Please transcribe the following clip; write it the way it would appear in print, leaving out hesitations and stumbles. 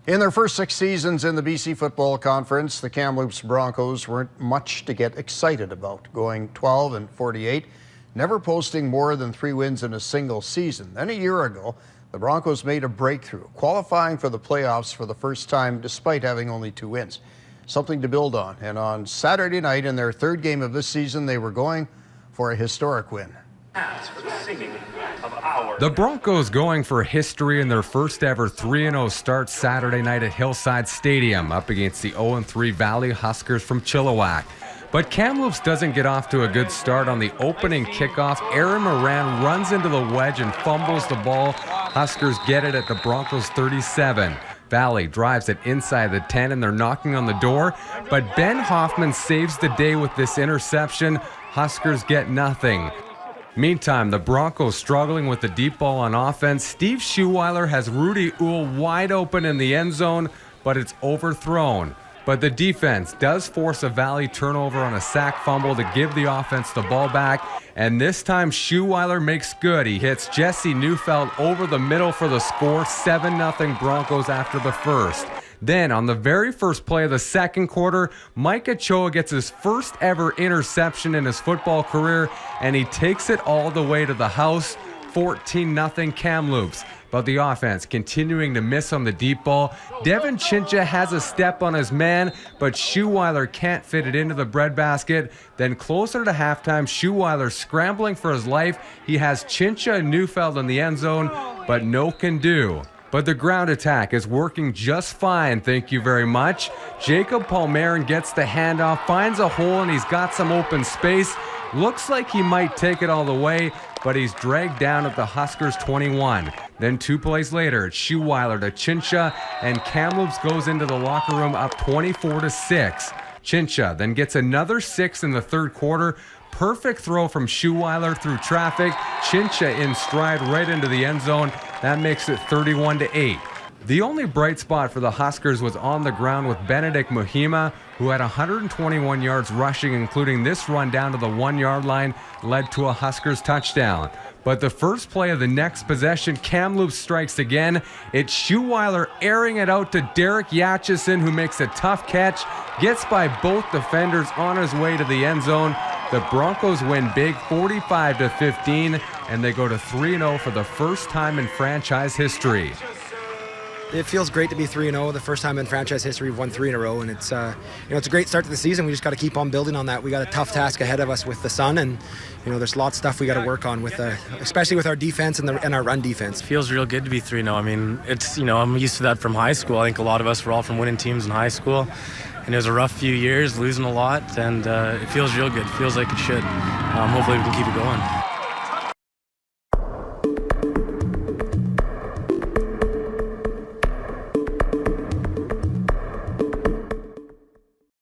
In their first 6 seasons in the BC Football Conference, the Kamloops Broncos weren't much to get excited about, going 12-48, never posting more than 3 wins in a single season. Then a year ago, the Broncos made a breakthrough, qualifying for the playoffs for the first time despite having only 2 wins. Something to build on, and on Saturday night in their 3rd game of this season, they were going for a historic win. The Broncos going for history in their first ever 3-0 start Saturday night at Hillside Stadium up against the 0-3 Valley Huskers from Chilliwack. But Kamloops doesn't get off to a good start on the opening kickoff. Aaron Moran runs into the wedge and fumbles the ball. Huskers get it at the Broncos 37. Valley drives it inside the 10 and they're knocking on the door, but Ben Hoffman saves the day with this interception. Huskers get nothing. Meantime, the Broncos struggling with the deep ball on offense. Steve Schuweiler has Rudy Uhl wide open in the end zone, but it's overthrown. But the defense does force a Valley turnover on a sack fumble to give the offense the ball back, and this time Schuweiler makes good. He hits Jesse Neufeld over the middle for the score, 7-0 Broncos after the first. Then, on the very first play of the second quarter, Mike Ochoa gets his first ever interception in his football career, and he takes it all the way to the house, 14-0 Kamloops. But the offense continuing to miss on the deep ball. Devin Chincha has a step on his man, but Schuweiler can't fit it into the breadbasket. Then closer to halftime, Schuweiler scrambling for his life. He has Chincha and Neufeld in the end zone, but no can do. But the ground attack is working just fine, thank you very much. Jacob Palmerin gets the handoff, finds a hole, and he's got some open space. Looks like he might take it all the way, but he's dragged down at the Huskers 21. Then 2 plays later, it's Schuweiler to Chincha, and Kamloops goes into the locker room up 24-6. Chincha then gets another 6 in the 3rd quarter. Perfect throw from Schuweiler through traffic. Chincha in stride right into the end zone. That makes it 31-8. The only bright spot for the Huskers was on the ground with Benedict Muhima, who had 121 yards rushing, including this run down to the 1-yard line, led to a Huskers touchdown. But the first play of the next possession, Kamloops strikes again. It's Schuweiler airing it out to Derek Yatchison, who makes a tough catch, gets by both defenders on his way to the end zone. The Broncos win big 45-15, and they go to 3-0 for the first time in franchise history. It feels great to be 3-0, the first time in franchise history we've won 3 in a row, and it's it's a great start to the season. We just got to keep on building on that. We got a tough task ahead of us with the Sun, and there's lots of stuff we got to work on with, especially with our defense and our run defense. It feels real good to be 3-0. I mean, it's I'm used to that from high school. I think a lot of us were all from winning teams in high school, and it was a rough few years, losing a lot, and it feels real good. It feels like it should. Hopefully we can keep it going.